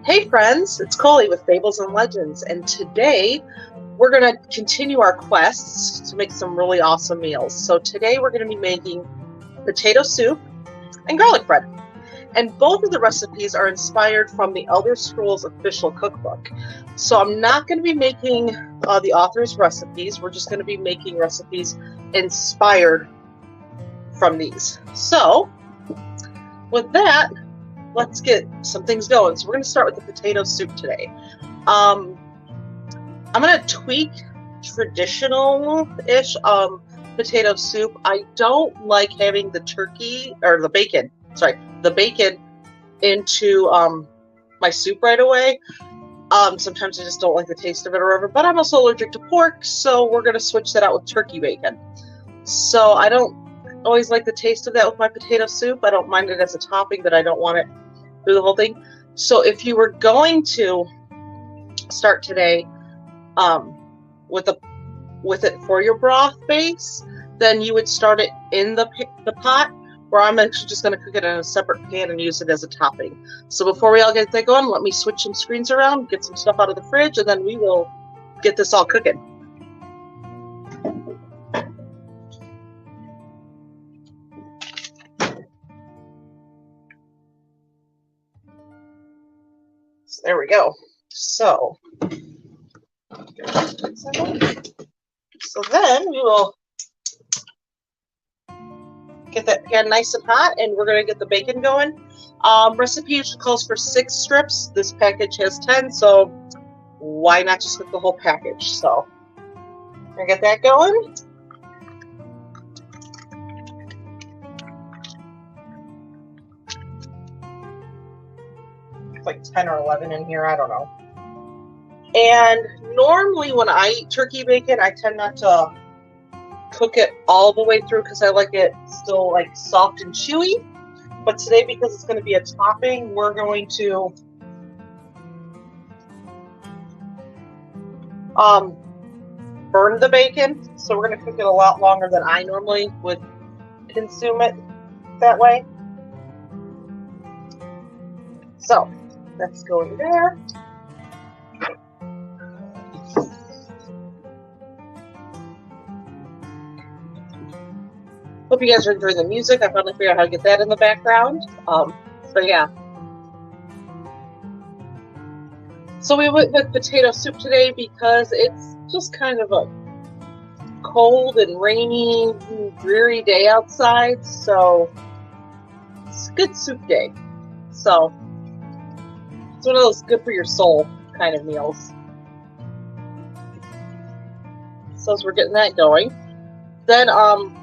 Hey friends, it's Coley with Fables and Legends, and today we're going to continue our quests to make some really awesome meals. So today we're going to be making potato soup and garlic bread. And both of the recipes are inspired from the Elder Scrolls official cookbook. So I'm not going to be making the author's recipes, we're just going to be making recipes inspired from these. So with that, let's get some things going. So we're going to start with the potato soup today. I'm going to tweak traditional-ish potato soup. I don't like having the bacon into my soup right away. Sometimes I just don't like the taste of it or whatever, but I'm also allergic to pork, so we're going to switch that out with turkey bacon. So I don't always like the taste of that with my potato soup. I don't mind it as a topping, but I don't want it through the whole thing. So if you were going to start today with it for your broth base, then you would start it in the pot, where I'm actually just going to cook it in a separate pan and use it as a topping. So before we all get that going, let me switch some screens around, get some stuff out of the fridge, and then we will get this all cooking. So there we go. So then we will get that pan nice and hot, and we're going to get the bacon going. Recipe usually calls for 6 strips. This package has 10, so why not just cook the whole package? So I'm going to get that going. It's like 10 or 11 in here, I don't know. And normally when I eat turkey bacon, I tend not to cook it all the way through because I like it still like soft and chewy. But today, because it's going to be a topping, we're going to burn the bacon. So we're going to cook it a lot longer than I normally would consume it that way. So that's going there. Hope you guys are enjoying the music. I finally figured out how to get that in the background. So yeah. So we went with potato soup today because it's just kind of a cold and rainy, dreary day outside. So it's a good soup day. So it's one of those good for your soul kind of meals. So as we're getting that going, then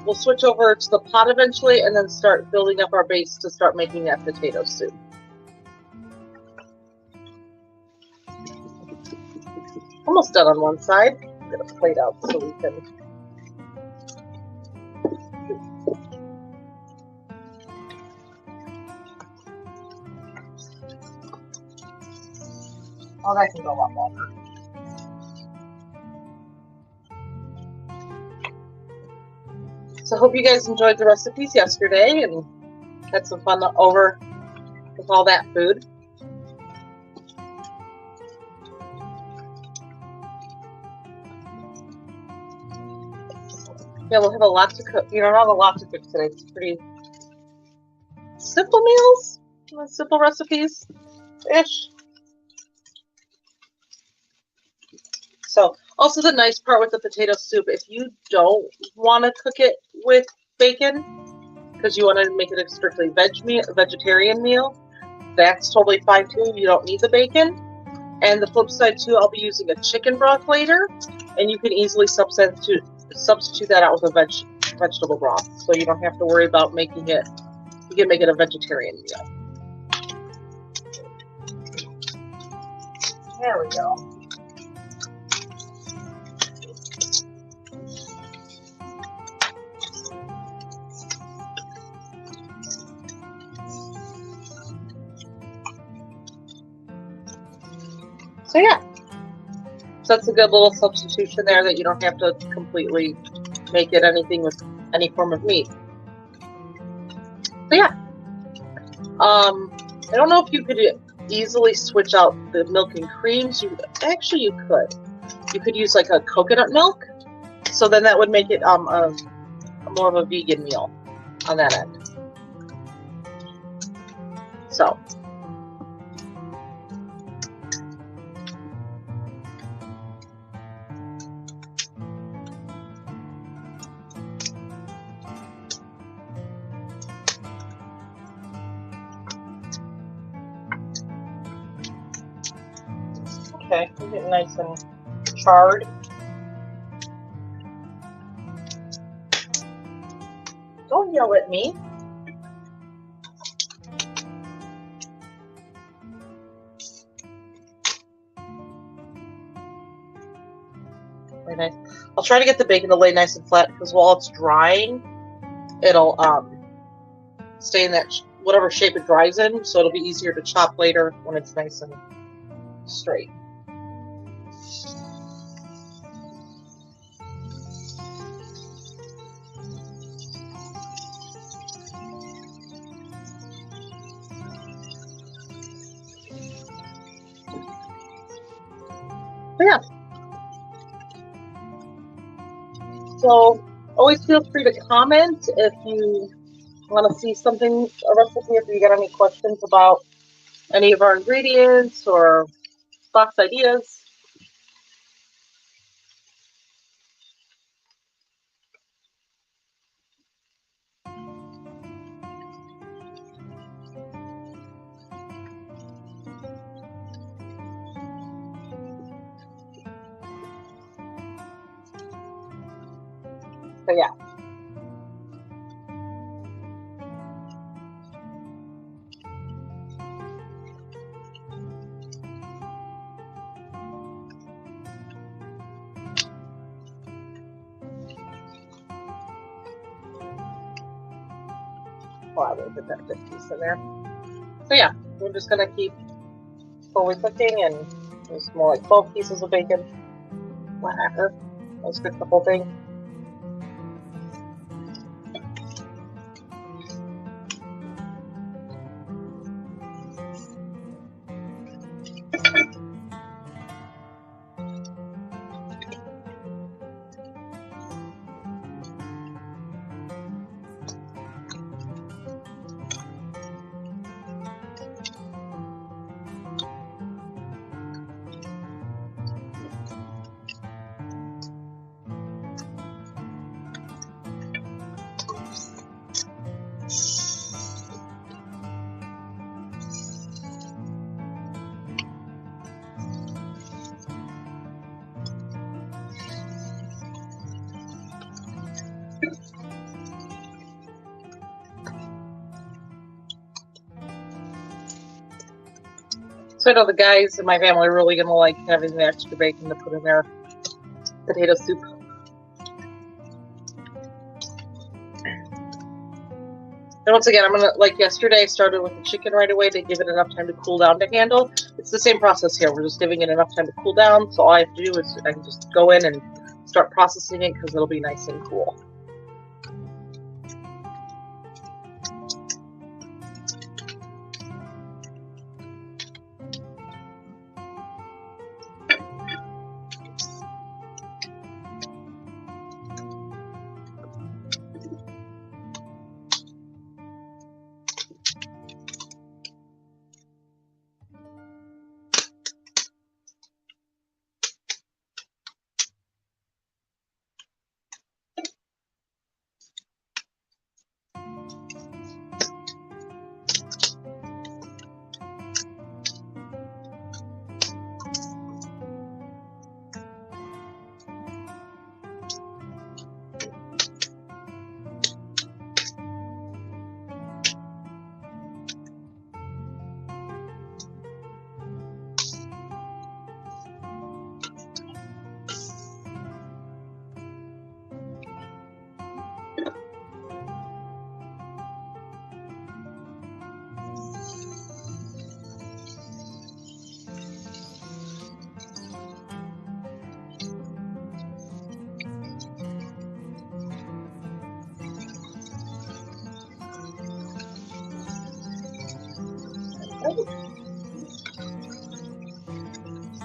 we'll switch over to the pot eventually and then start building up our base to start making that potato soup. Almost done on one side. I'm going to plate out so we can... Oh, that can go a lot longer. So I hope you guys enjoyed the recipes yesterday and had some fun over with all that food. Yeah, we'll have a lot to cook. You know, not a lot to cook today. It's pretty simple meals, simple recipes-ish. So, also the nice part with the potato soup, if you don't want to cook it with bacon, because you want to make it a strictly vegetarian meal, that's totally fine too. You don't need the bacon. And the flip side too, I'll be using a chicken broth later, and you can easily substitute that out with a vegetable broth, so you don't have to worry about making it. You can make it a vegetarian meal. There we go. So yeah, so that's a good little substitution there that you don't have to completely make it anything with any form of meat. So yeah, I don't know if you could easily switch out the milk and creams. You could use like a coconut milk, so then that would make it more of a vegan meal on that end. So okay, we're getting nice and charred. Don't yell at me. Very nice. I'll try to get the bacon to lay nice and flat because while it's drying, it'll stay in that whatever shape it dries in, so it'll be easier to chop later when it's nice and straight. But yeah. So always feel free to comment if you want to see something, a recipe, if you got any questions about any of our ingredients or thoughts, ideas. So yeah. Well, I will put that fifth piece in there. So yeah, we're just gonna keep slowly cooking, and there's more like 12 pieces of bacon. Whatever. Let's cook the whole thing. So I know the guys in my family are really going to like having the extra bacon to put in their potato soup. And once again, I'm going to, like yesterday, I started with the chicken right away to give it enough time to cool down to handle. It's the same process here. We're just giving it enough time to cool down. So all I have to do is I can just go in and start processing it because it'll be nice and cool.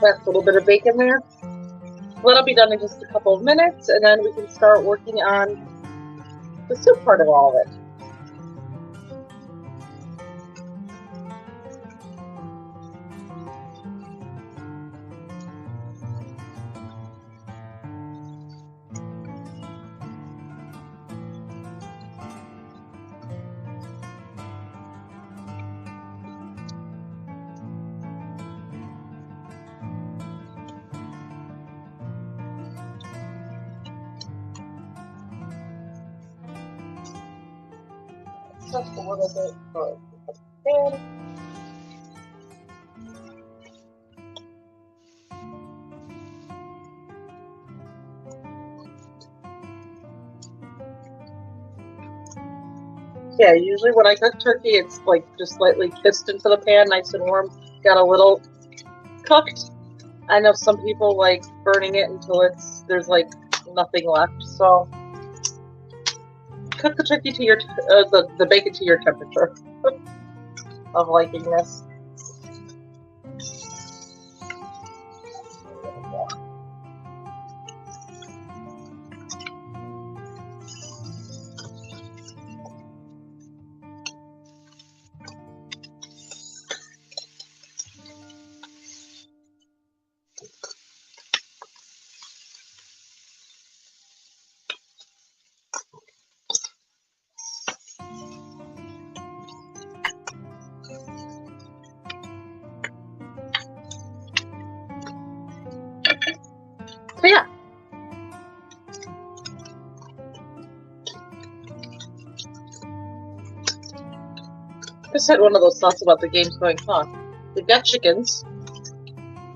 last little bit of bacon there. That'll be done in just a couple of minutes, and then we can start working on the soup part of all of it. Just a little bit for the pan. Yeah, usually when I cook turkey, it's like just slightly kissed into the pan, nice and warm. Got a little cooked. I know some people like burning it until there's like nothing left. So cook the turkey to your the bacon to your temperature of liking this. So yeah. I just had one of those thoughts about the games going on. They've got chickens.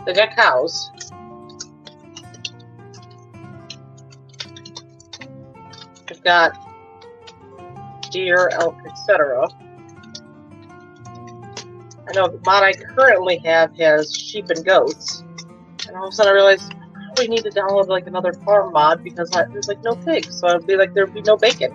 They've got cows. They've got deer, elk, etc. I know the mod I currently have has sheep and goats. And all of a sudden I realized I probably need to download like another farm mod because there's like no pigs. So it'd be like there'd be no bacon.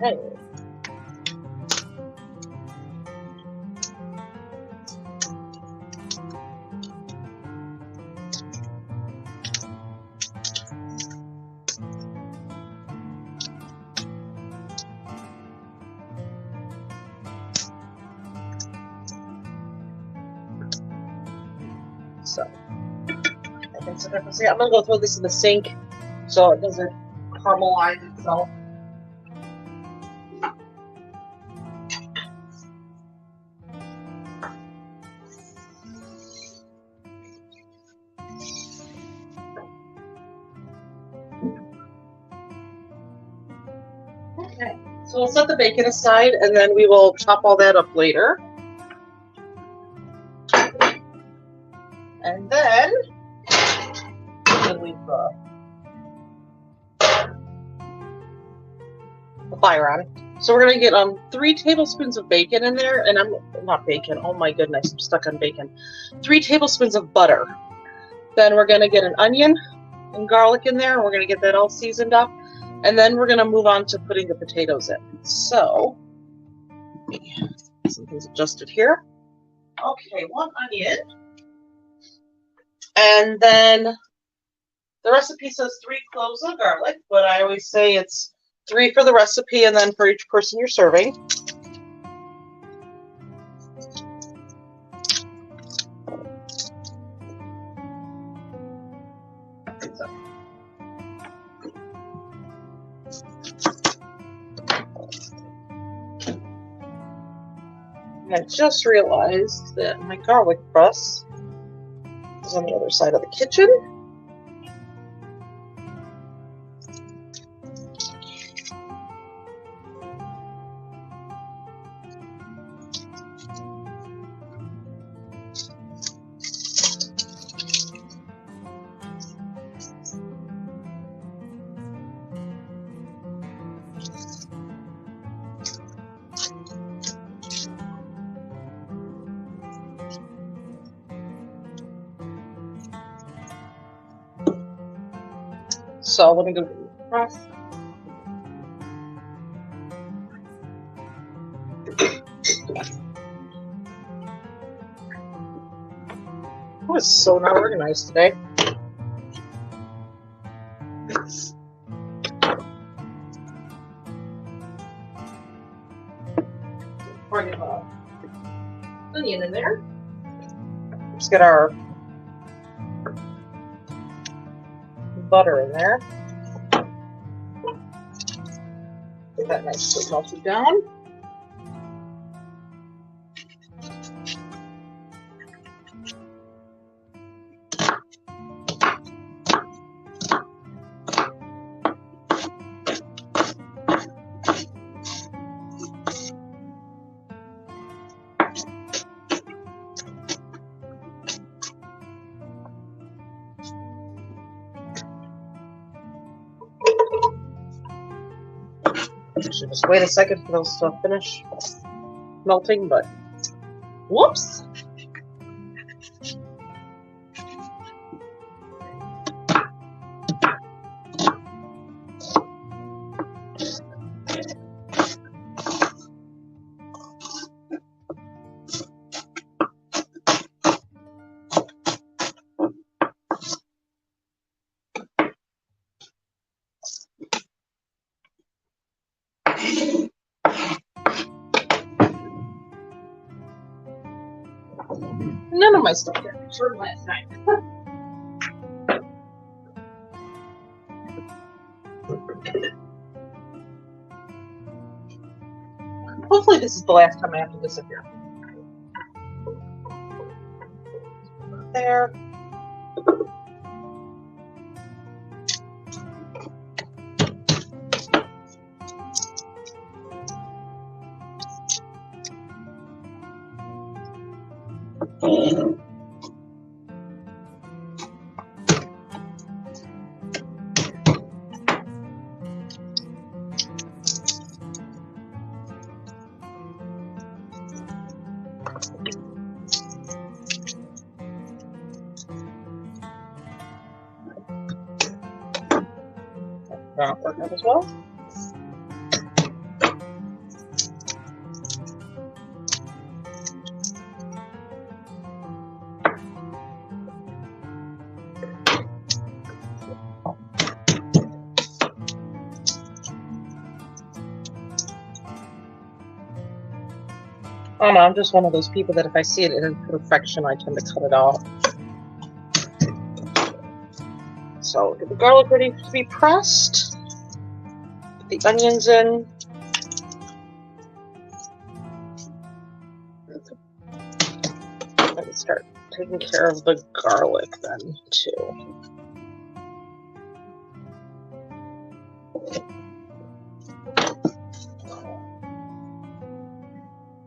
Okay. So I can sit there and see. I'm gonna go throw this in the sink so it doesn't caramelize itself. Okay, so we'll set the bacon aside and then we will chop all that up later. And then we'll leave the fire on. So we're gonna get 3 tablespoons of bacon in there, and I'm not bacon. Oh my goodness, I'm stuck on bacon. 3 tablespoons of butter. Then we're gonna get an onion and garlic in there. And we're gonna get that all seasoned up, and then we're gonna move on to putting the potatoes in. So, something's adjusted here. Okay, 1 onion. And then the recipe says 3 cloves of garlic, but I always say it's 3 for the recipe and then for each person you're serving. And I just realized that my garlic press is on the other side of the kitchen. So let me go across. Oh, it's so not organized today. Bring the onion in there. Let's get our butter in there. Get that nicely melted down. Should just wait a second for those to finish melting, but whoops. None of my stuff got returned last night. Hopefully this is the last time I have to disappear. There. That worked out as well. I don't know, I'm just one of those people that if I see it in imperfection, I tend to cut it off. So get the garlic ready to be pressed. Get the onions in. Let me start taking care of the garlic then, too.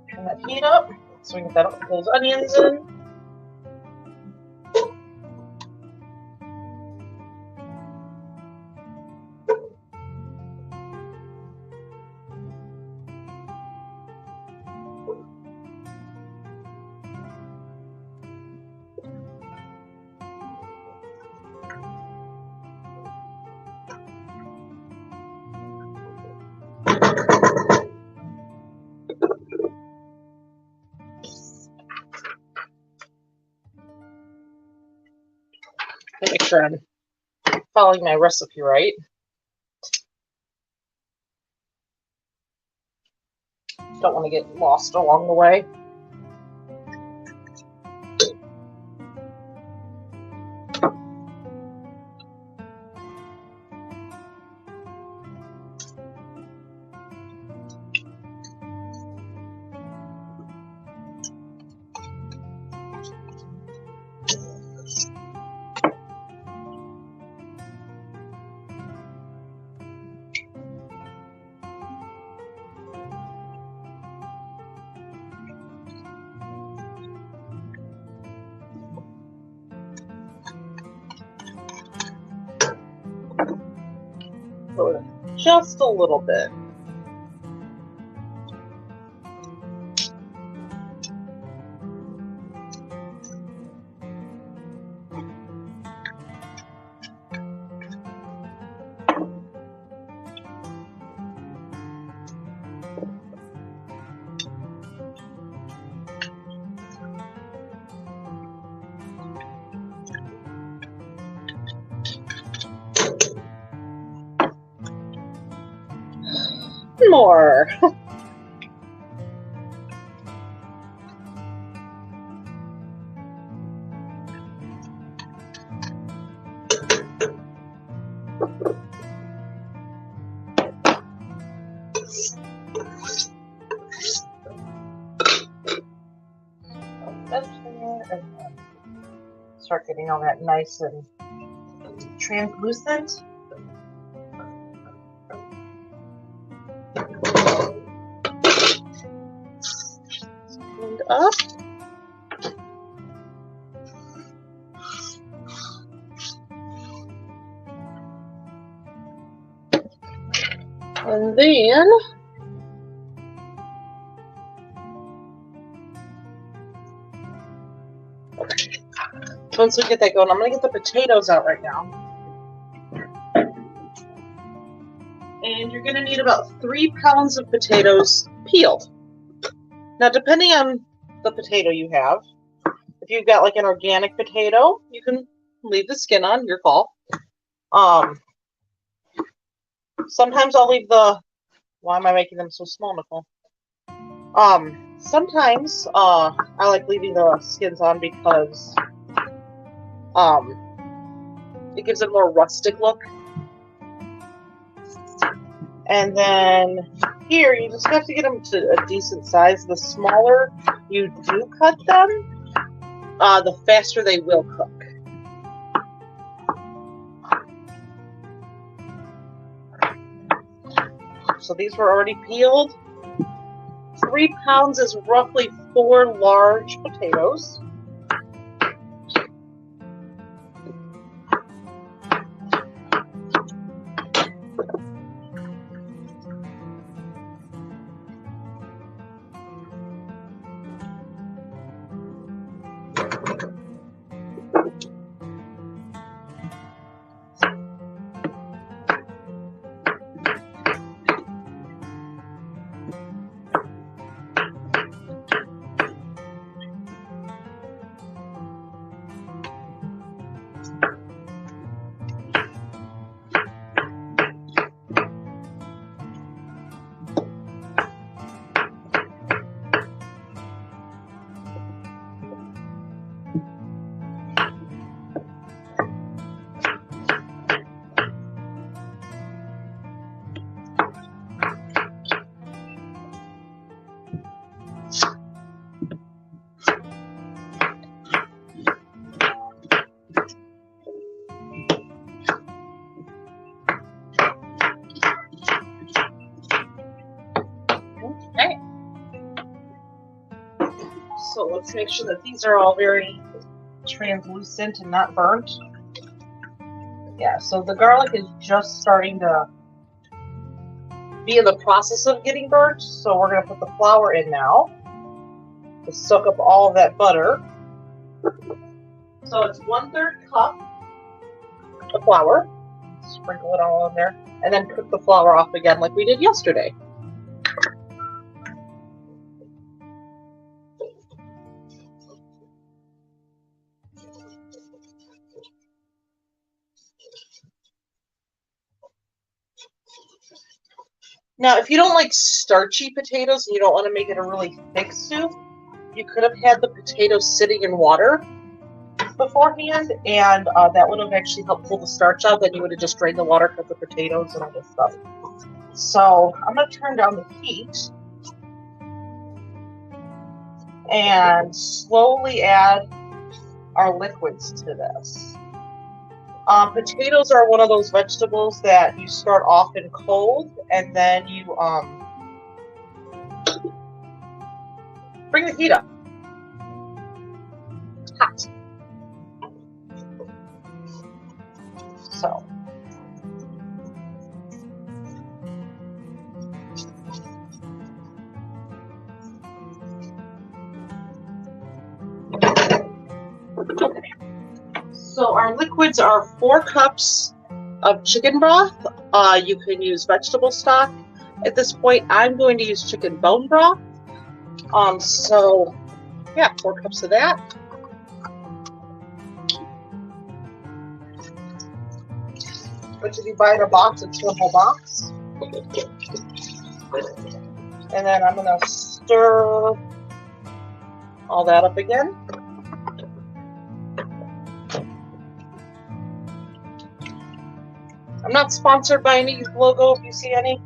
Turn that heat up so we can get those onions in. Make sure I'm following my recipe right. Don't want to get lost along the way. Just a little bit. more. Start getting all that nice and translucent. And up. And then once we get that going, I'm going to get the potatoes out right now. And you're going to need about 3 pounds of potatoes peeled. Now, depending on the potato you have, if you've got like an organic potato, you can leave the skin on, your call. Sometimes I'll leave the, why am I making them so small, Nicole? Sometimes I like leaving the skins on because it gives it a more rustic look. And then here, you just have to get them to a decent size. The smaller you do cut them, the faster they will cook. So these were already peeled. 3 pounds is roughly 4 large potatoes. So let's make sure that these are all very translucent and not burnt. Yeah, so the garlic is just starting to be in the process of getting burnt. So we're going to put the flour in now to soak up all of that butter. So it's 1/3 cup of flour. Sprinkle it all in there. And then cook the flour off again like we did yesterday. Now, if you don't like starchy potatoes and you don't want to make it a really thick soup, you could have had the potatoes sitting in water beforehand, and that would have actually helped pull the starch out. Then you would have just drained the water, cut the potatoes, and all this stuff. So I'm going to turn down the heat and slowly add our liquids to this. Potatoes are one of those vegetables that you start off in cold and then you bring the heat up. It's hot. So okay. So our liquids are 4 cups of chicken broth. You can use vegetable stock. At this point, I'm going to use chicken bone broth. So yeah, 4 cups of that. Which if you buy in a box, it's a whole box. And then I'm going to stir all that up again. I'm not sponsored by any logo if you see any.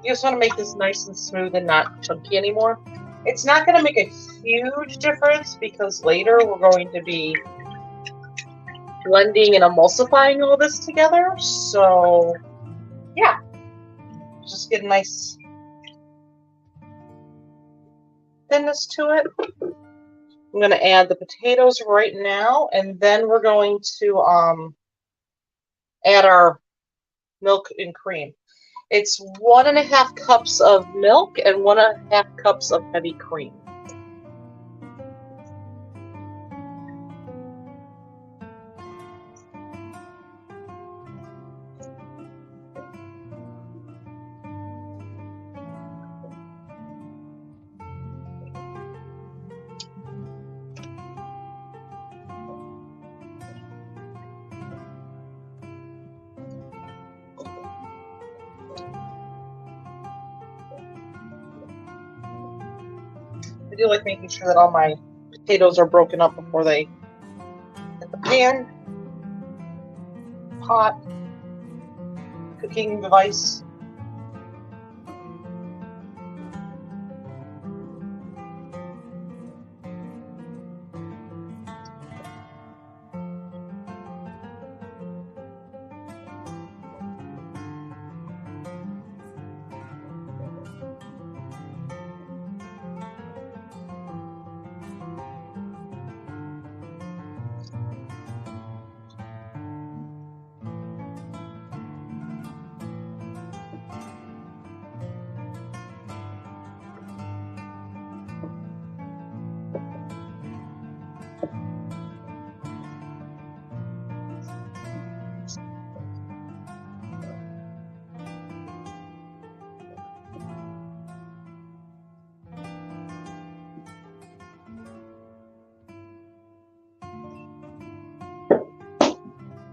You just want to make this nice and smooth and not chunky anymore. It's not going to make a huge difference because later we're going to be blending and emulsifying all this together. So, yeah, just get a nice thinness to it. I'm going to add the potatoes right now, and then we're going to add our milk and cream. It's 1.5 cups of milk and 1.5 cups of heavy cream. I do like making sure that all my potatoes are broken up before they hit the pan, pot, cooking device.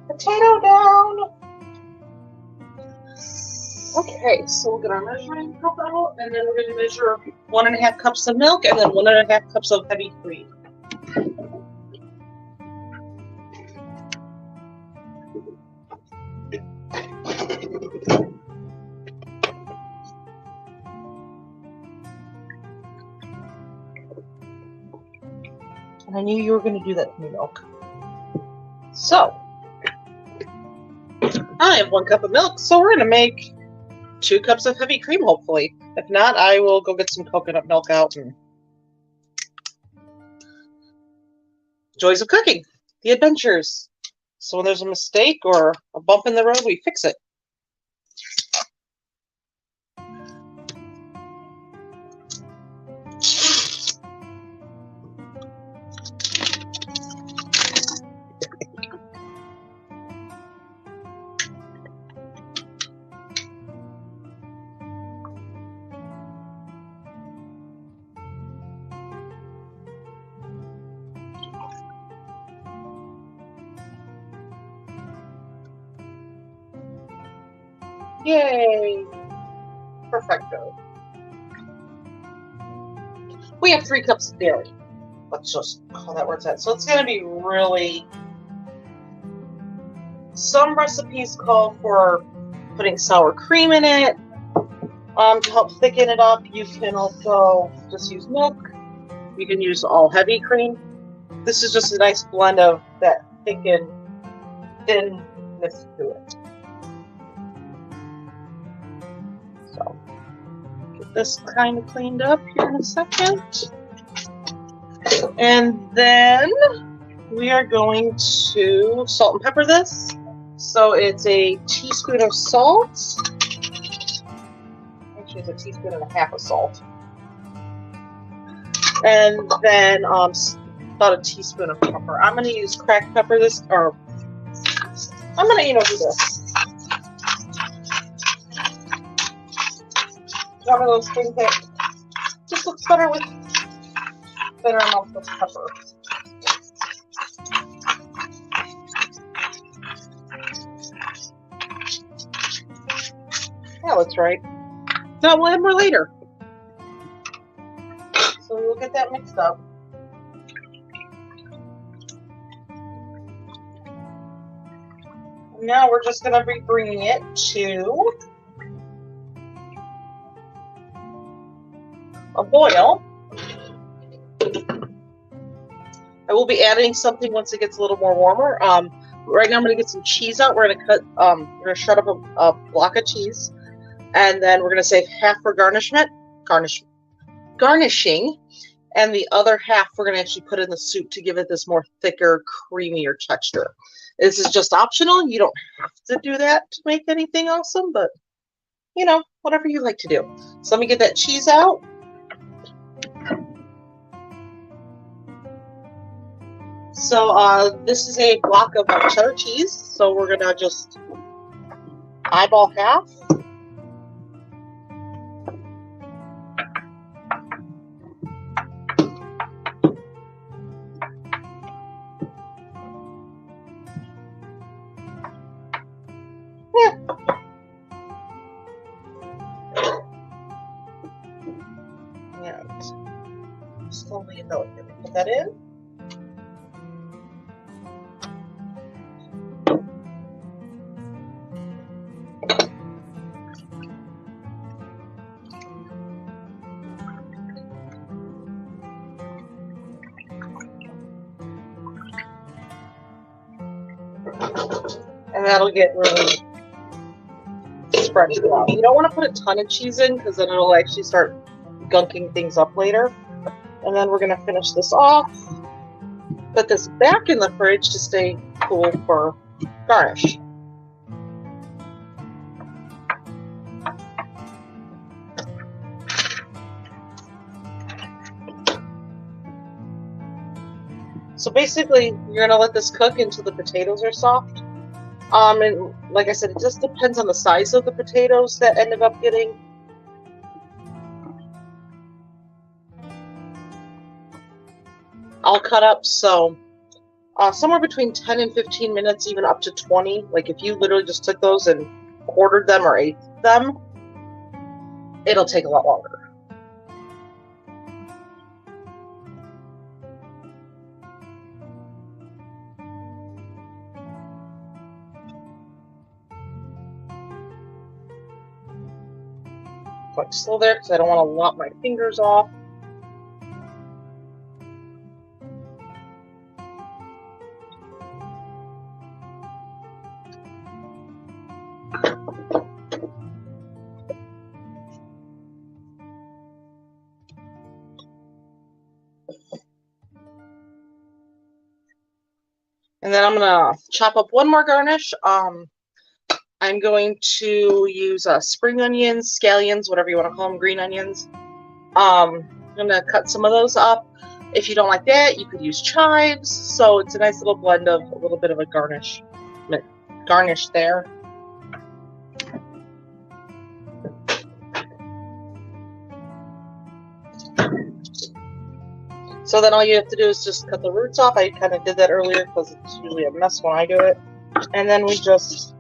Potato down. Okay, so we'll get our measuring cup out, and then we're going to measure 1.5 cups of milk and then 1.5 cups of heavy cream. And I knew you were going to do that to me, milk. So, I have 1 cup of milk, so we're going to make 2 cups of heavy cream, hopefully. If not, I will go get some coconut milk out. And joys of cooking, the adventures. So when there's a mistake or a bump in the road, we fix it. Yay! Perfecto. We have 3 cups of dairy. Let's just call that where it's at. So it's going to be really... Some recipes call for putting sour cream in it to help thicken it up. You can also just use milk. You can use all heavy cream. This is just a nice blend of that thick and thinness to it. So, get this kind of cleaned up here in a second. And then we are going to salt and pepper this. So it's a teaspoon of salt. Actually, it's a teaspoon and a half of salt. And then about a teaspoon of pepper. I'm going to use cracked pepper I'm going to, do this. One of those things that just looks better with thinner amounts of pepper. Yeah, that's right. No, we'll add more later. So we'll get that mixed up. Now we're just going to be bringing it to a boil. I will be adding something once it gets a little more warmer. Right now I'm going to get some cheese out. We're going to we're going to shred up a block of cheese, and then we're going to save half for garnishing, and the other half we're going to actually put in the soup to give it this more thicker, creamier texture. This is just optional. You don't have to do that to make anything awesome, but whatever you like to do. So let me get that cheese out. So this is a block of cheddar cheese. So we're gonna just eyeball half. And slowly and delicately put that in. And that'll get really spread out. You don't want to put a ton of cheese in because then it'll actually start gunking things up later. And then we're going to finish this off. Put this back in the fridge to stay cool for garnish. So basically, you're going to let this cook until the potatoes are soft. And like I said, it just depends on the size of the potatoes that ended up getting. All cut up, so somewhere between 10 and 15 minutes, even up to 20. Like if you literally just took those and quartered them or ate them, it'll take a lot longer. Quite slow there because I don't want to lop my fingers off. And then I'm going to chop up one more garnish. I'm going to use spring onions, scallions, whatever you want to call them, green onions. I'm going to cut some of those up. If you don't like that, you could use chives. So it's a nice little blend of a little bit of a garnish there. So then all you have to do is just cut the roots off. I kind of did that earlier because it's usually a mess when I do it. And then we just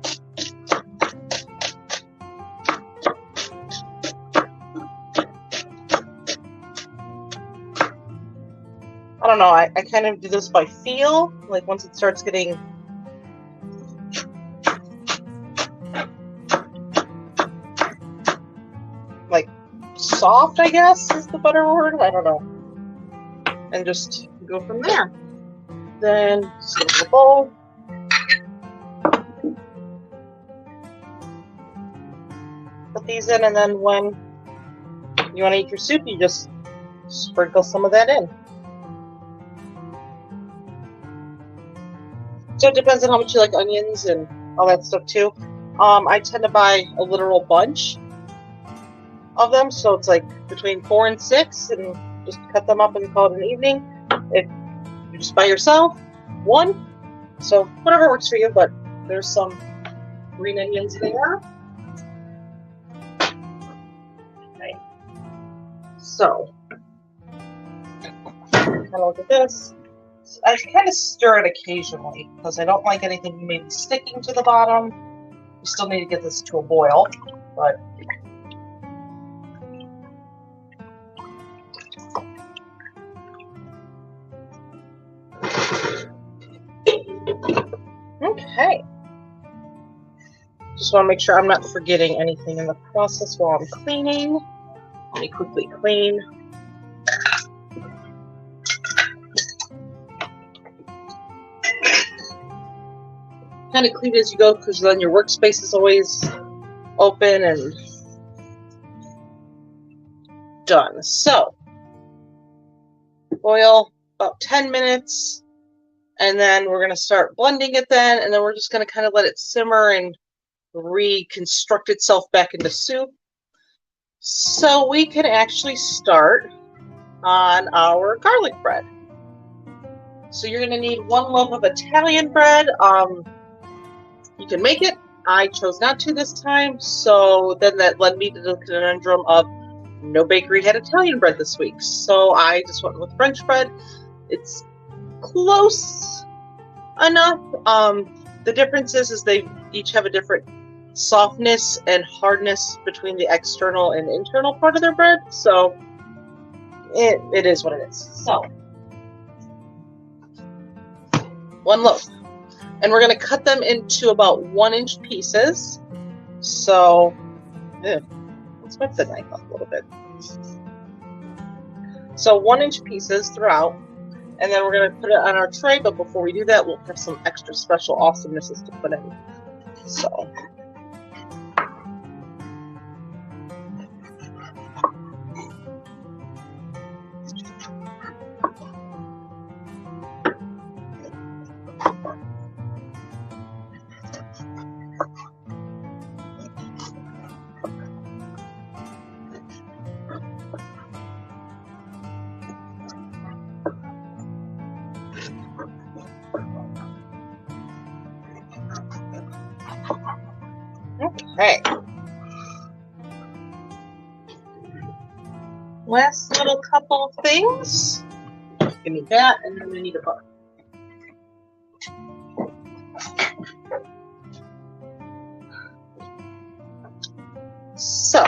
I don't know, I kind of do this by feel. Like once it starts getting like soft, I guess is the better word. I don't know. And just go from there. Then just get the bowl. Put these in, and then when you want to eat your soup, you just sprinkle some of that in. So it depends on how much you like onions and all that stuff too. I tend to buy a literal bunch of them, so it's like between 4 and 6, and just cut them up and call it an evening. If you're just by yourself, 1. So whatever works for you, but there's some green onions there. Okay. So, kind of look at this. I kind of stir it occasionally because I don't like anything maybe sticking to the bottom. You still need to get this to a boil, but okay. Just want to make sure I'm not forgetting anything in the process while I'm cleaning. Let me quickly clean. Kind of clean as you go, because then your workspace is always open and done. So, boil about 10 minutes, and then we're going to start blending it then, and then we're just going to kind of let it simmer and reconstruct itself back into soup. So we can actually start on our garlic bread. So you're going to need 1 loaf of Italian bread. You can make it. I chose not to this time, so then that led me to the conundrum of no bakery had Italian bread this week. So I just went with French bread. It's close enough. The difference is they each have a different softness and hardness between the external and internal part of their bread. So it is what it is. So 1 loaf. And we're going to cut them into about 1-inch pieces. So, let's whip the knife up a little bit. So 1-inch pieces throughout. And then we're going to put it on our tray. But before we do that, we'll have some extra special awesomenesses to put in. So. Okay. Last little couple of things. Give me that, and then we need a butter. So,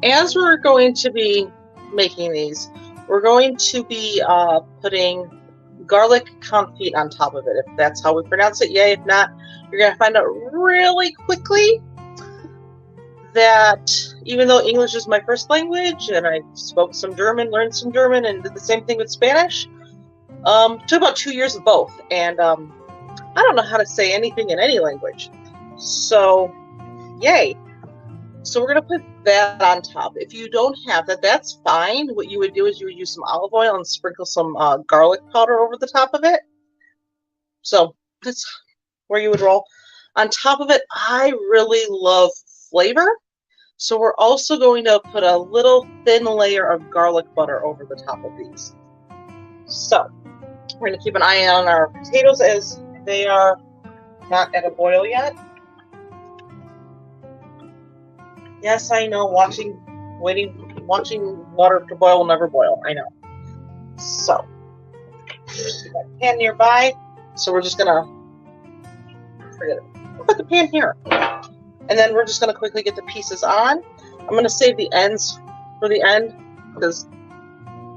as we're going to be making these, we're going to be putting garlic confit on top of it, if that's how we pronounce it. Yay, if not, you're going to find out really quickly that even though English is my first language, and I spoke some German, learned some German, and did the same thing with Spanish, took about 2 years of both, and I don't know how to say anything in any language. So, yay. So we're going to put that on top. If you don't have that, that's fine. What you would do is you would use some olive oil and sprinkle some garlic powder over the top of it. So that's where you would roll. On top of it, I really love flavor. So we're also going to put a little thin layer of garlic butter over the top of these. So we're going to keep an eye on our potatoes as they are not at a boil yet. Yes, I know, watching water to boil will never boil. I know. So, keep that pan nearby. So we're just gonna forget it. We'll put the pan here, and then we're just gonna quickly get the pieces on. I'm gonna save the ends for the end because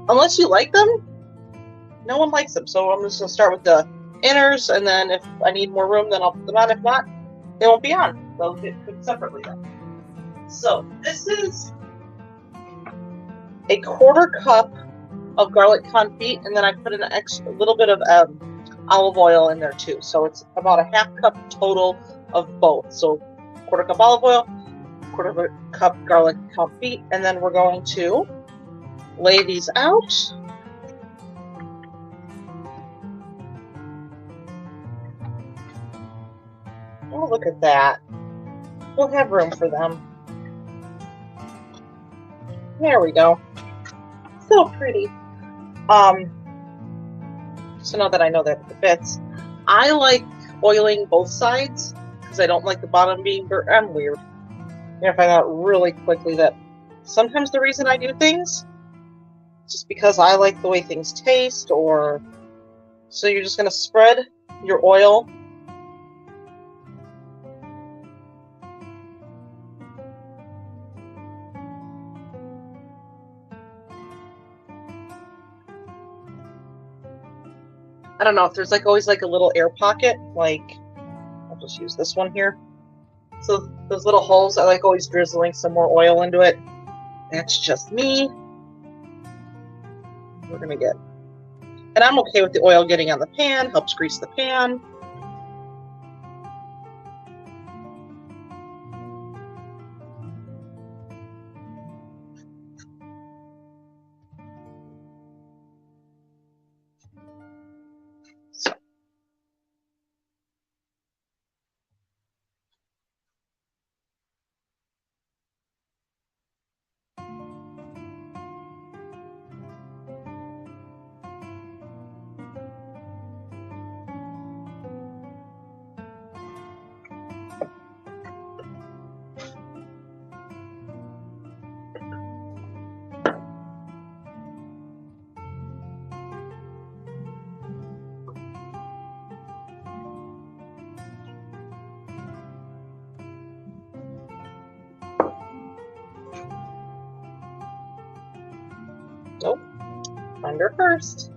unless you like them, no one likes them. So I'm just gonna start with the inners, and then if I need more room, then I'll put them on. If not, they won't be on. They'll get cooked separately then. So this is a 1/4 cup of garlic confit, and then I put a little bit of olive oil in there too. So it's about a 1/2 cup total of both. So 1/4 cup olive oil, 1/4 cup garlic confit, and then we're going to lay these out. Oh, look at that. We'll have room for them. There we go. So pretty. So now that I know that it fits, I like oiling both sides because I don't like the bottom being burnt. I'm weird. And I find out really quickly that sometimes the reason I do things is just because I like the way things taste, or so you're just going to spread your oil. I don't know if there's like always like a little air pocket, like I'll just use this one here. So those little holes, I like always drizzling some more oil into it. That's just me. We're gonna get, and I'm okay with the oil getting on the pan, helps grease the pan. So. Nope, under first.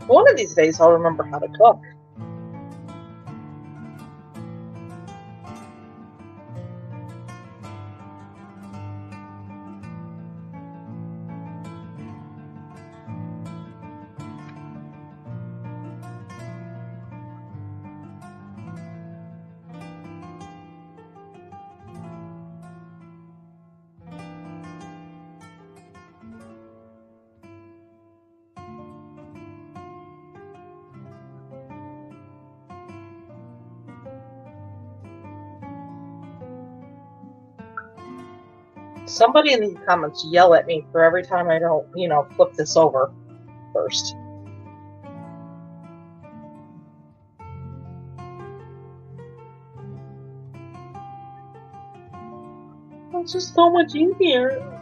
One of these days I'll remember how to cook. Somebody in the comments yell at me for every time I don't, flip this over first. It's just so much easier.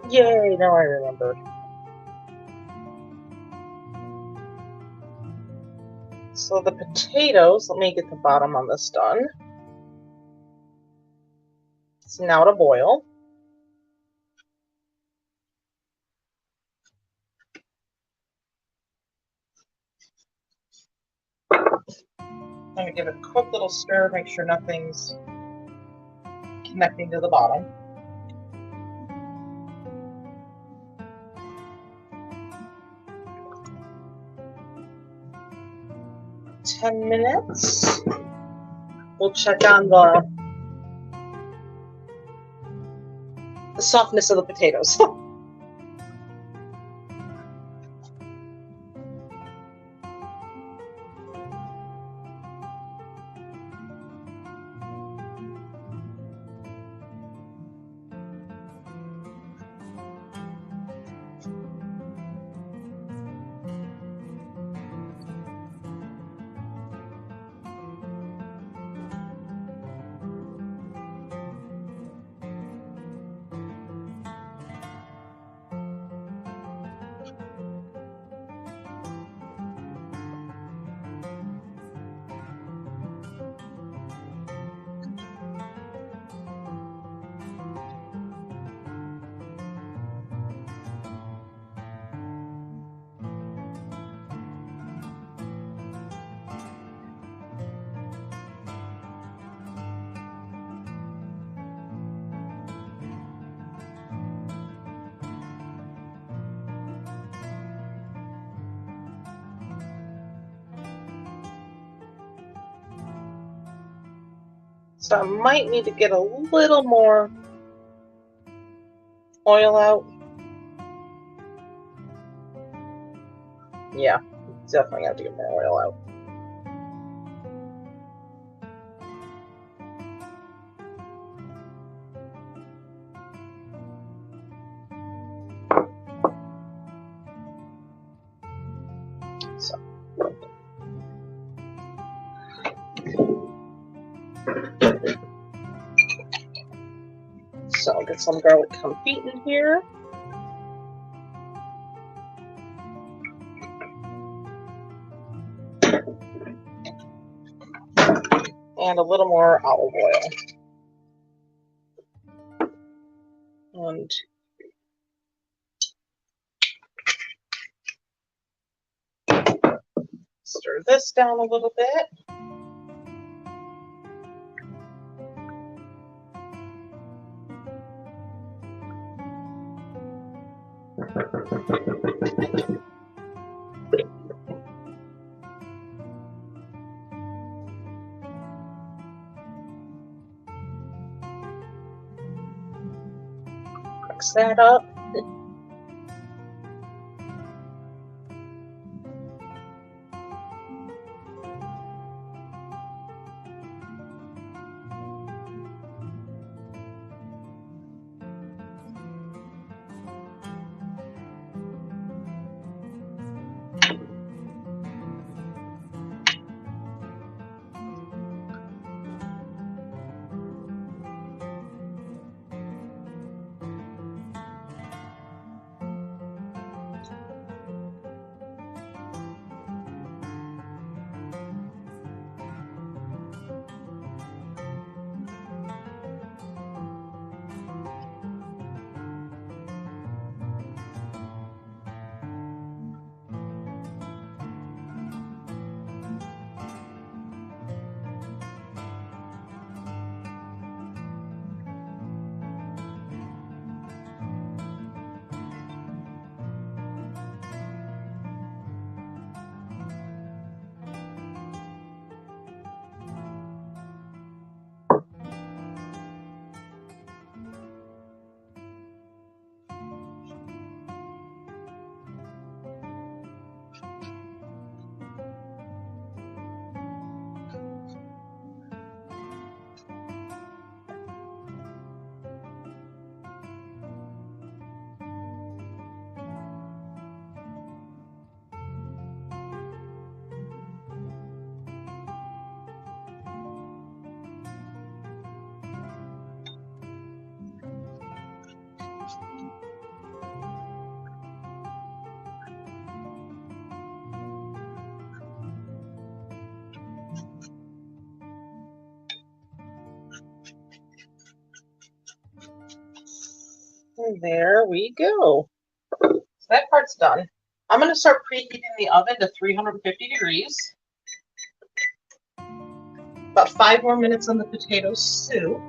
Yay, now I remember. So the potatoes, let me get the bottom on this done. It's now to boil. I'm going to give it a quick little stir, make sure nothing's connecting to the bottom. $10. We'll check on the softness of the potatoes. So I might need to get a little more oil out. Yeah, definitely have to get more oil out. So I'll get some garlic confit in here. And a little more olive oil. And stir this down a little bit. Mix that up. And there we go. So that part's done. I'm going to start preheating the oven to 350 degrees. About 5 more minutes on the potato soup.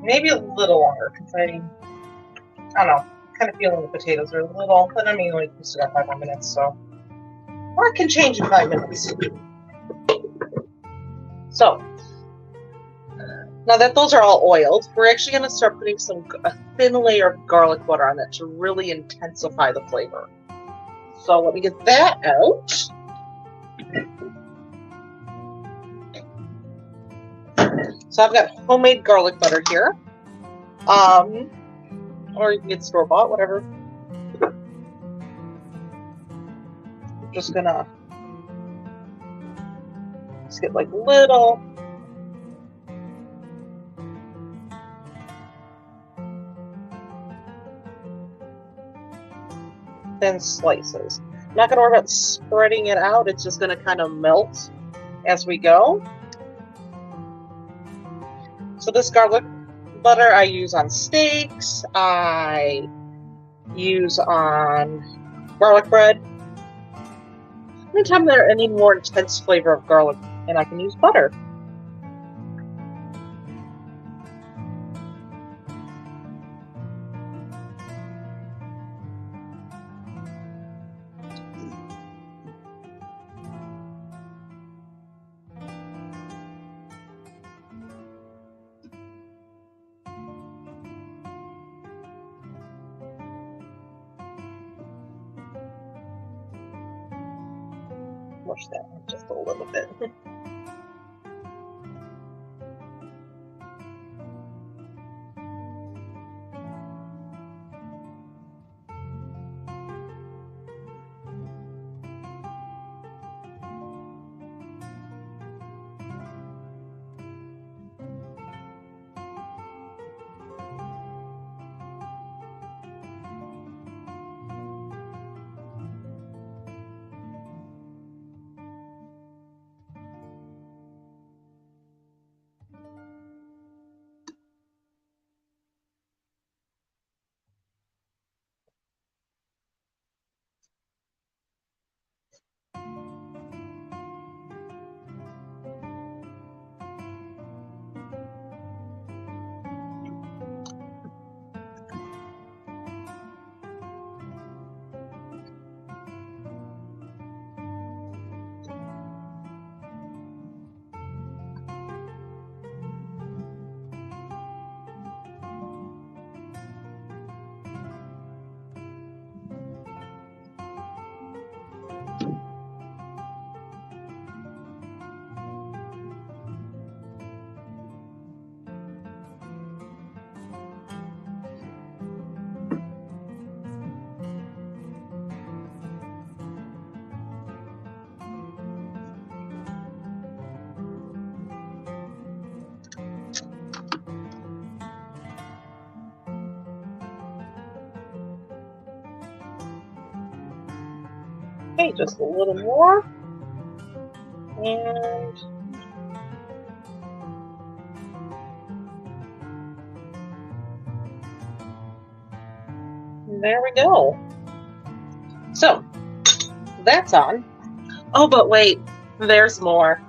Maybe a little longer because I don't know, kind of feeling the potatoes are a little, but I mean, we still got 5 more minutes, so or it can change in 5 minutes. So now that those are all oiled, we're actually going to start putting a thin layer of garlic butter on it to really intensify the flavor. So let me get that out. So I've got homemade garlic butter here, or you can get store-bought, whatever. I'm just gonna get like little thin slices. I'm not going to worry about spreading it out. It's just going to kind of melt as we go. So this garlic butter I use on steaks. I use on garlic bread. Anytime there's any more intense flavor of garlic, and I can use butter. push that one just a little bit. Okay, just a little more. And there we go. So that's on. Oh, but wait, there's more.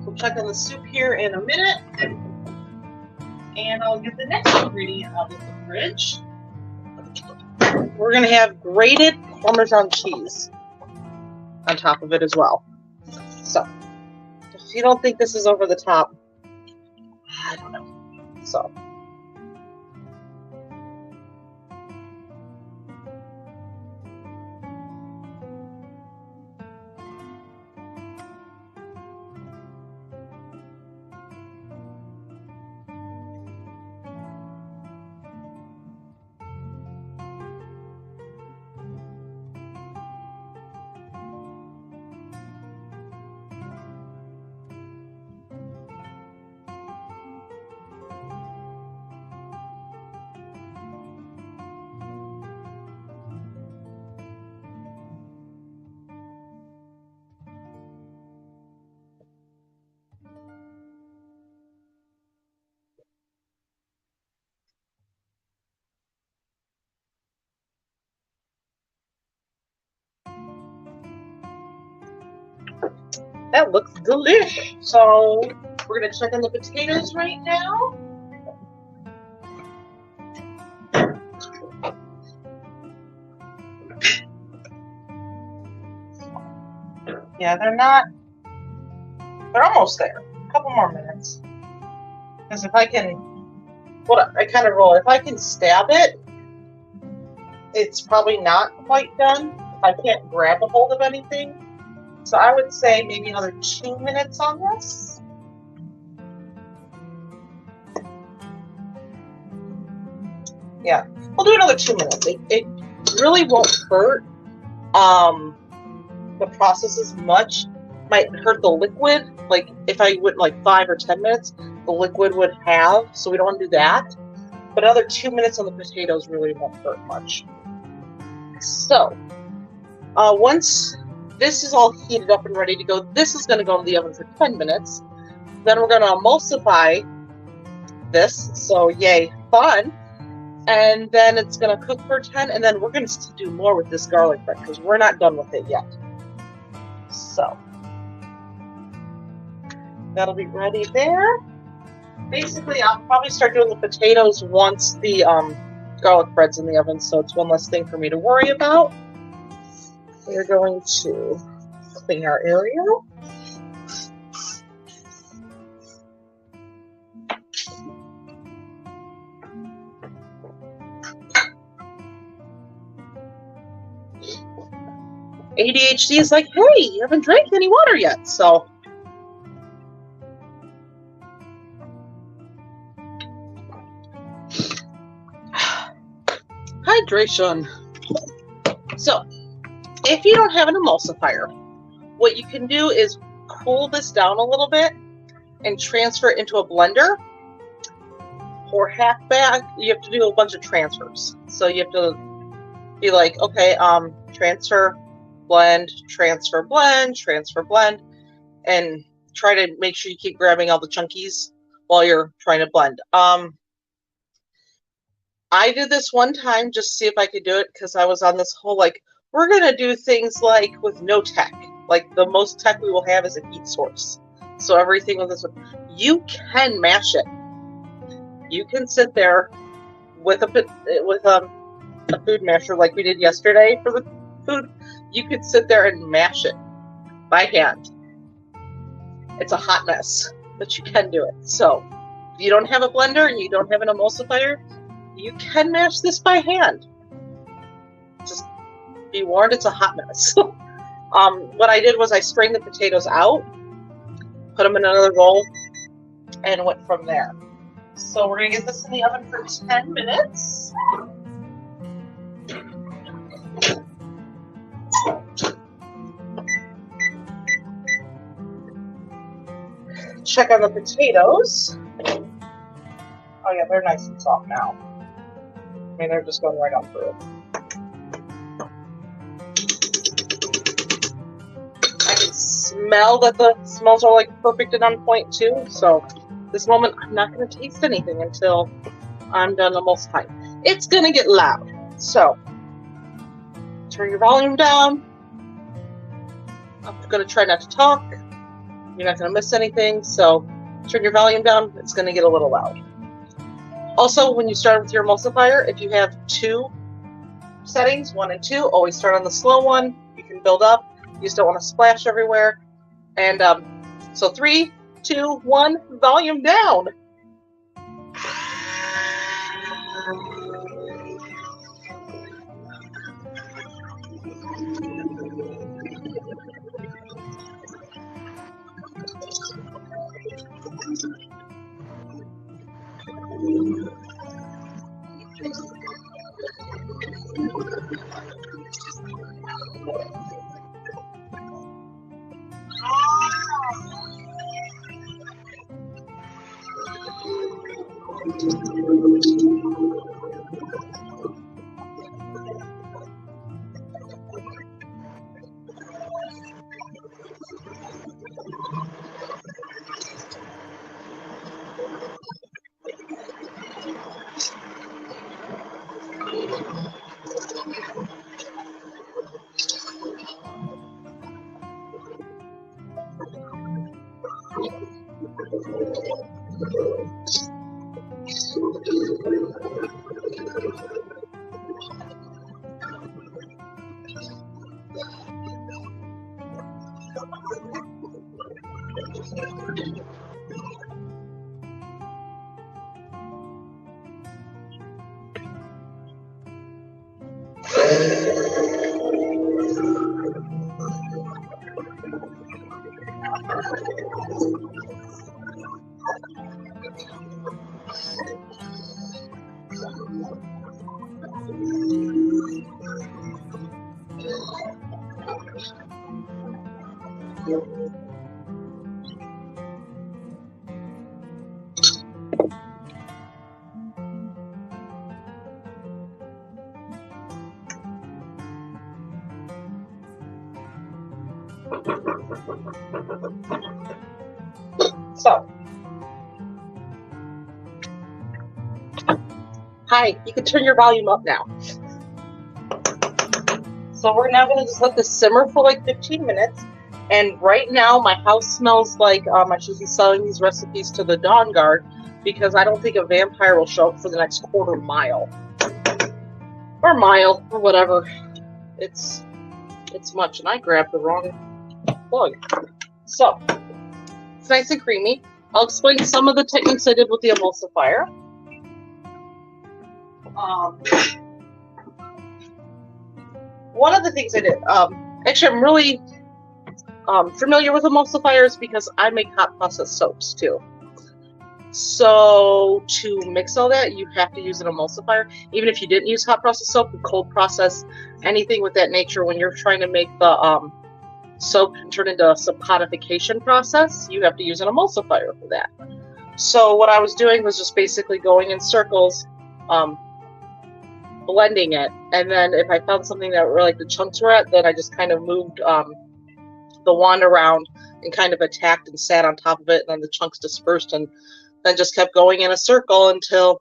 We'll check on the soup here in a minute. And I'll get the next ingredient out of the fridge. We're going to have grated Parmesan cheese on top of it as well. So, if you don't think this is over the top, I don't know. So. That looks delicious. So we're going to check on the potatoes right now. Yeah, they're almost there. A couple more minutes. Because if I can, if I can stab it, it's probably not quite done. If I can't grab a hold of anything. So I would say maybe another 2 minutes on this. Yeah, we'll do another 2 minutes. It really won't hurt the process as much. Might hurt the liquid. Like if I went like 5 or 10 minutes, the liquid would have. So we don't want to do that. But another 2 minutes on the potatoes really won't hurt much. So once this is all heated up and ready to go, this is going to go in the oven for 10 minutes. Then we're going to emulsify this. So yay, fun. And then it's going to cook for 10. And then we're going to do more with this garlic bread because we're not done with it yet. So that'll be ready there. Basically, I'll probably start doing the potatoes once the garlic bread's in the oven. So it's one less thing for me to worry about. We're going to clean our area. ADHD is like, hey, you haven't drank any water yet, so. Hydration. So, if you don't have an emulsifier, what you can do is cool this down a little bit and transfer it into a blender. For half bag, you have to do a bunch of transfers. So you have to be like, okay, transfer, blend, transfer, blend, transfer, blend, and try to make sure you keep grabbing all the chunkies while you're trying to blend. I did this one time just to see if I could do it because I was on this whole like, we're going to do things like with no tech. Like the most tech we will have is a heat source. So everything with this one, you can mash it. You can sit there with a food masher like we did yesterday for the food. You could sit there and mash it by hand. It's a hot mess, but you can do it. So if you don't have a blender and you don't have an emulsifier, you can mash this by hand. Just be warned, it's a hot mess. What I did was I strained the potatoes out, put them in another bowl, and went from there. So we're going to get this in the oven for 10 minutes. Check on the potatoes. Oh yeah, they're nice and soft now. I mean, they're just going right on through. I can smell that the smells are like perfect and on point too. So this moment, I'm not going to taste anything until I'm done emulsifying. It's going to get loud. So turn your volume down. I'm going to try not to talk. You're not going to miss anything. So turn your volume down. It's going to get a little loud. Also, when you start with your emulsifier, if you have two settings, 1 and 2, always start on the slow one. You can build up. You just don't want to splash everywhere. And so 3, 2, 1, volume down. So, hi, you can turn your volume up now. So we're now going to just let this simmer for like 15 minutes. And right now my house smells like I should be selling these recipes to the Dawn Guard because I don't think a vampire will show up for the next quarter mile. Or mile, or whatever. It's much, and I grabbed the wrong plug. So, it's nice and creamy. I'll explain some of the techniques I did with the emulsifier. One of the things I did, Actually, I'm really familiar with emulsifiers because I make hot process soaps too. So to mix all that, you have to use an emulsifier. Even if you didn't use hot process soap, cold process, anything with that nature, when you're trying to make the soap turn into a solidification process, you have to use an emulsifier for that. So what I was doing was just basically going in circles, blending it, and then if I found something that were like the chunks were at, then I just kind of moved the wand around and kind of attacked and sat on top of it, and then the chunks dispersed, and then just kept going in a circle until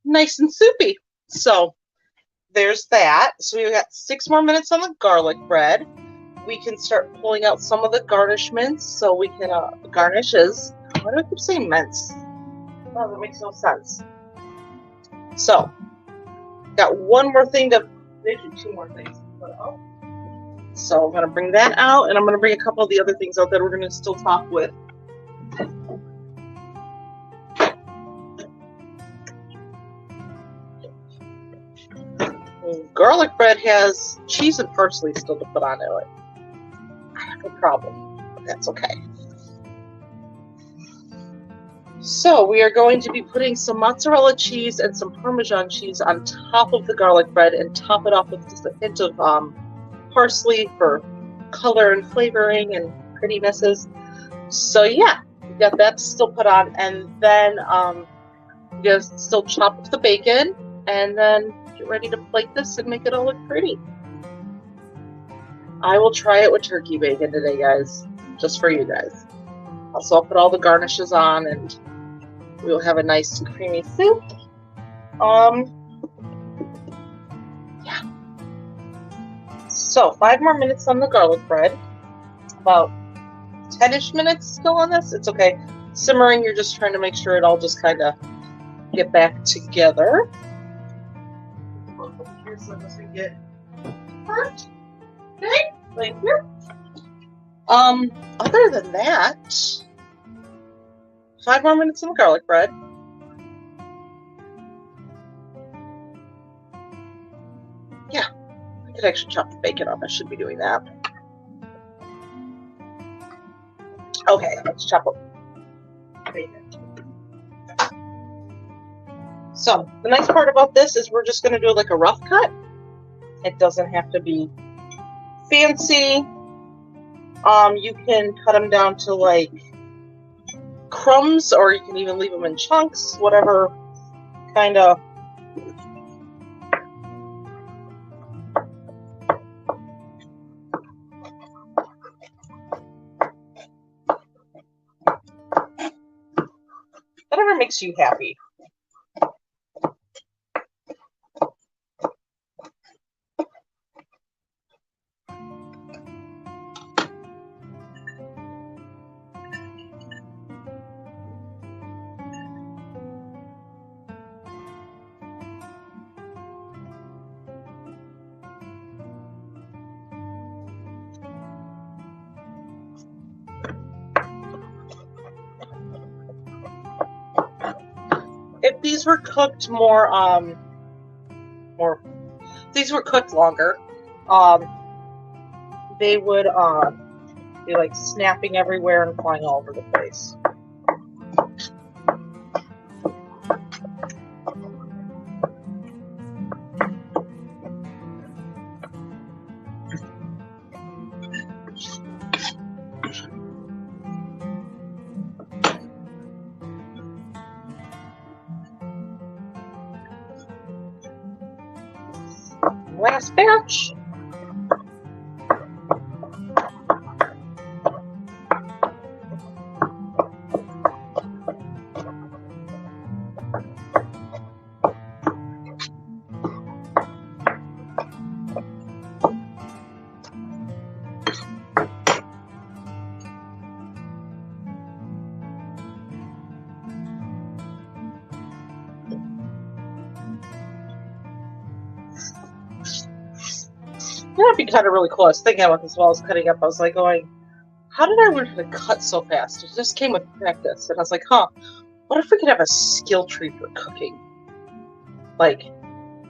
nice and soupy. So there's that. So we've got 6 more minutes on the garlic bread. We can start pulling out some of the garnishments so we can garnishes. Why do I keep saying mints? Oh, that makes no sense. So got one more thing to, actually 2 more things to put out. So I'm going to bring that out, and I'm going to bring a couple of the other things out that we're going to still talk with. Garlic bread has cheese and parsley still to put onto it. I have no problem, but that's okay. So we are going to be putting some mozzarella cheese and some Parmesan cheese on top of the garlic bread and top it off with just a hint of parsley for color and flavoring and prettinesses. So yeah, we got that still put on, and then just still chop up the bacon, and then get ready to plate this and make it all look pretty. I will try it with turkey bacon today, guys, just for you guys. Also, I'll put all the garnishes on, and we'll have a nice and creamy soup. Yeah. So 5 more minutes on the garlic bread. About 10-ish minutes still on this. It's okay. Simmering, you're just trying to make sure it all just kind of get back together. Here so it doesn't get hurt. Okay, right here. Other than that, 5 more minutes on the garlic bread. Yeah, I could actually chop the bacon up. I should be doing that. Okay, let's chop up bacon. So, the nice part about this is we're just going to do like a rough cut. It doesn't have to be fancy. You can cut them down to like crumbs, or you can even leave them in chunks, whatever kind of whatever makes you happy. If these were cooked more, these were cooked longer, they would be like snapping everywhere and flying all over the place. Last batch. That'd be kind of really cool. I was thinking about this while I was cutting up. I was like going, how did I learn how to cut so fast? It just came with practice. And I was like, huh, what if we could have a skill tree for cooking? Like,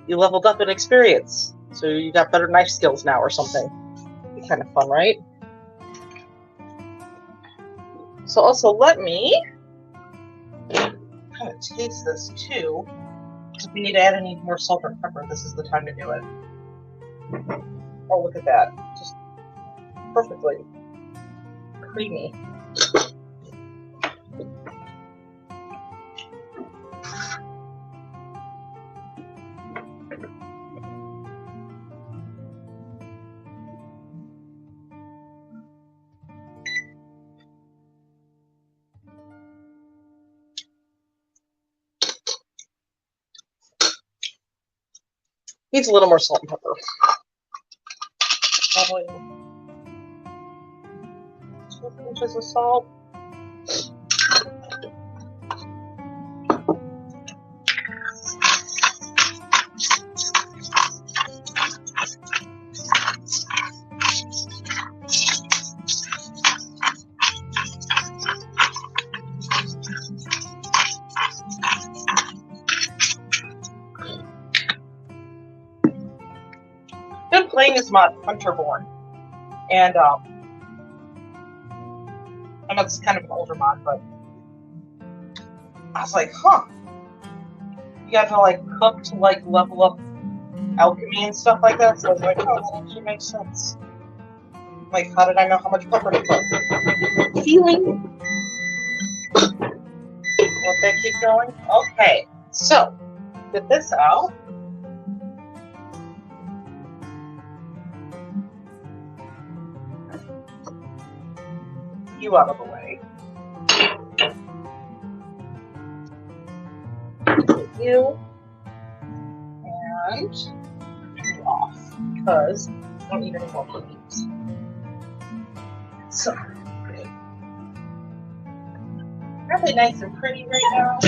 you leveled up in experience. So you got better knife skills now or something. Be kind of fun, right? So also let me kind of taste this too. If we need to add any more salt or pepper, this is the time to do it. Oh, look at that. Just perfectly creamy. Needs a little more salt and pepper. Probably 2 pinches of salt. Been playing this mod, Hunterborn, and I know this is kind of an older mod, but I was like, huh, you have to like cook to like level up alchemy and stuff like that. So I was like, oh, that actually makes sense. Like, how did I know how much pepper to put? Feeling. Let that keep going. Okay, so get this out. You out of the way. You and you off because I don't need any more cookies. So really nice and pretty right now.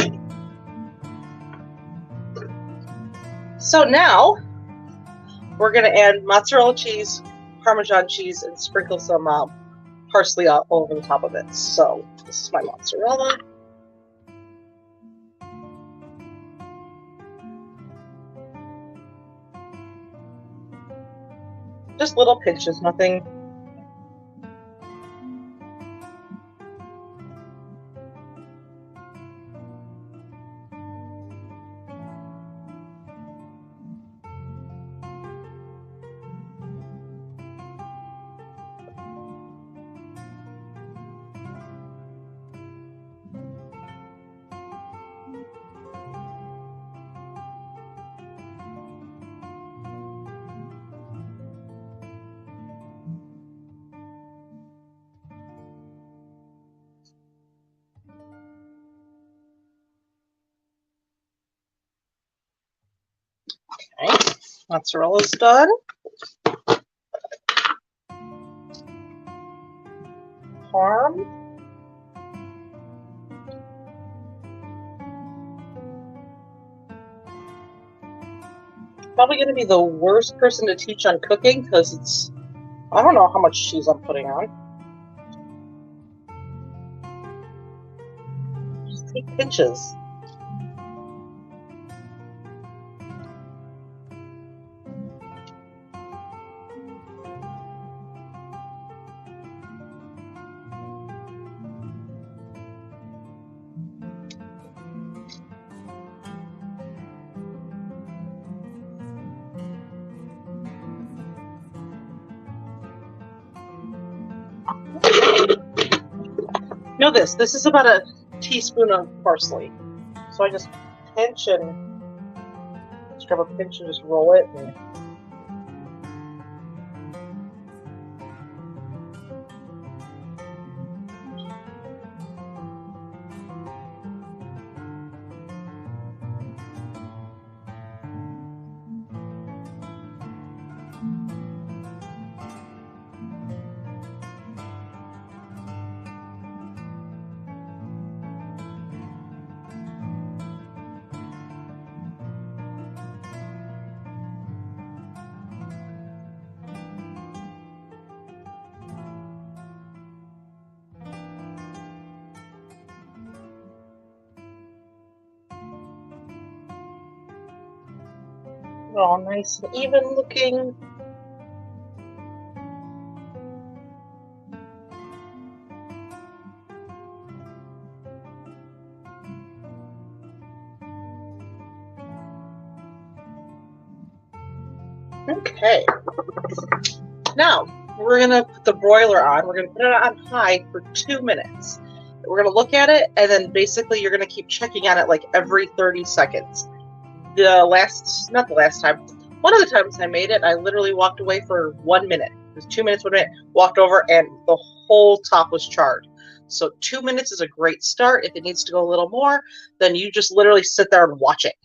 So now we're gonna add mozzarella cheese, Parmesan cheese, and sprinkle some parsley all over the top of it. So this is my mozzarella. Just little pinches, nothing. Okay, mozzarella's done. Parm. Probably going to be the worst person to teach on cooking because it's, I don't know how much cheese I'm putting on. Just take pinches. Know this is about a teaspoon of parsley. So I just pinch and just grab a pinch and just roll it. And All nice and even looking. Okay. Now, we're going to put the broiler on. We're going to put it on high for 2 minutes. We're going to look at it, and then basically you're going to keep checking on it like every 30 seconds. Not the last time, one of the times I made it, I literally walked away for 1 minute. It was 2 minutes, 1 minute, walked over, and the whole top was charred. So 2 minutes is a great start. If it needs to go a little more, then you just literally sit there and watch it.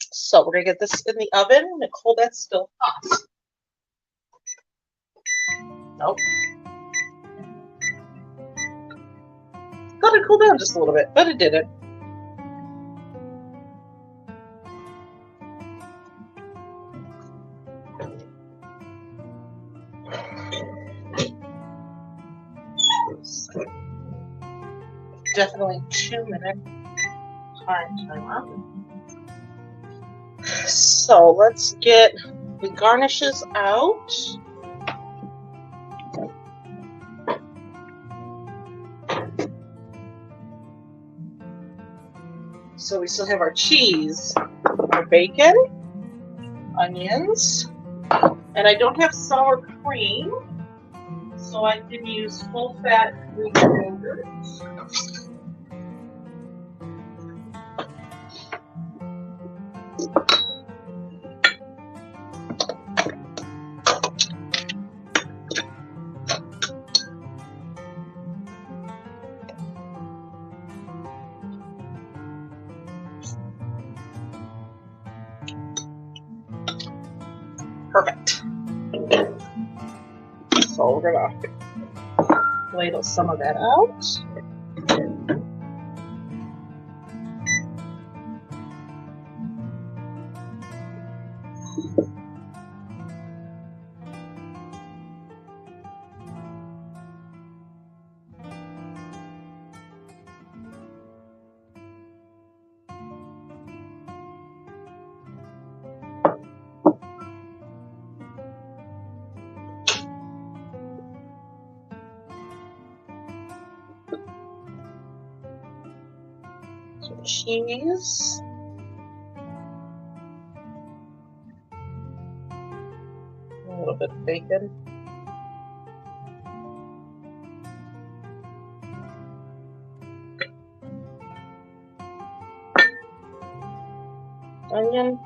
So we're going to get this in the oven. Nicole, that's still hot. Nope. Thought it cooled down just a little bit, but it didn't. Definitely 2 minute timer. So let's get the garnishes out. So we still have our cheese, our bacon, onions, and I don't have sour cream, so I can use full-fat Greek yogurt. Perfect. So we're gonna ladle some of that out. Cheese. A little bit of bacon. Onion.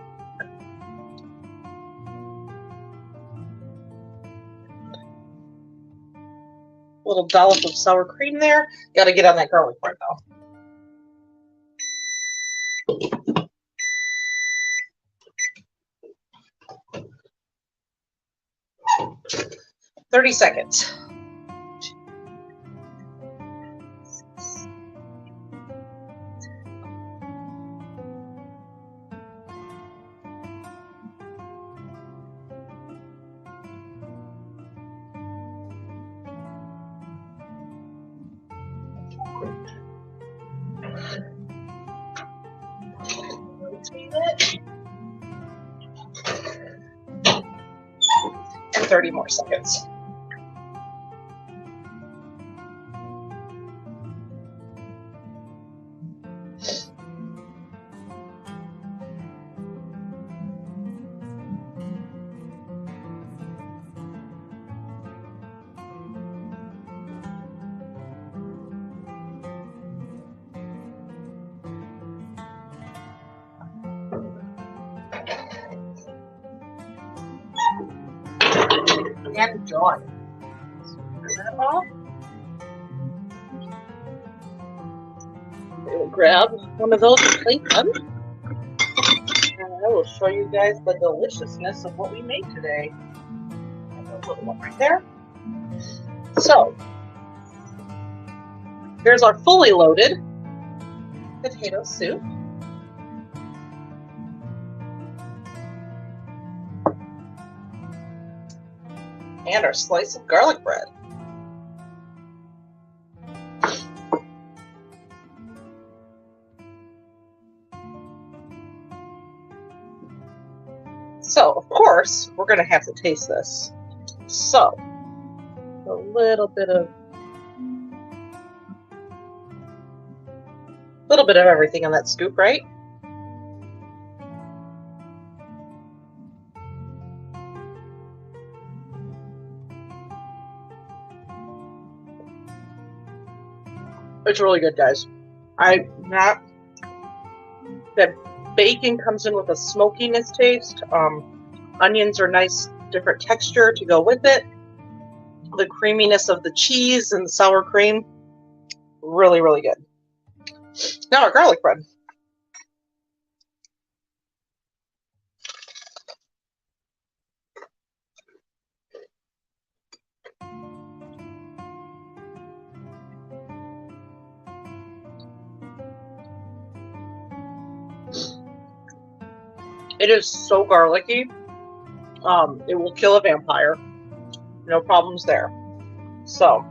A little dollop of sour cream there. Got to get on that garlic bread though. 30 seconds. And 30 more seconds. And enjoy. Turn that off. We'll grab one of those and plate them. And I will show you guys the deliciousness of what we made today. And a little one right there. So, here's our fully loaded potato soup. And our slice of garlic bread. So, of course, we're going to have to taste this. So, a little bit of everything on that scoop, right? It's really good, guys. The bacon comes in with a smokiness taste. Onions are nice, different texture to go with it. The creaminess of the cheese and the sour cream, really, really good. Now our garlic bread. It is so garlicky. It will kill a vampire. No problems there. So,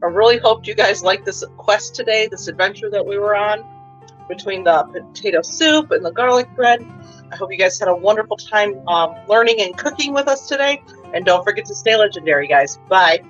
I really hoped you guys liked this quest today, this adventure that we were on between the potato soup and the garlic bread. I hope you guys had a wonderful time learning and cooking with us today. And don't forget to stay legendary, guys. Bye.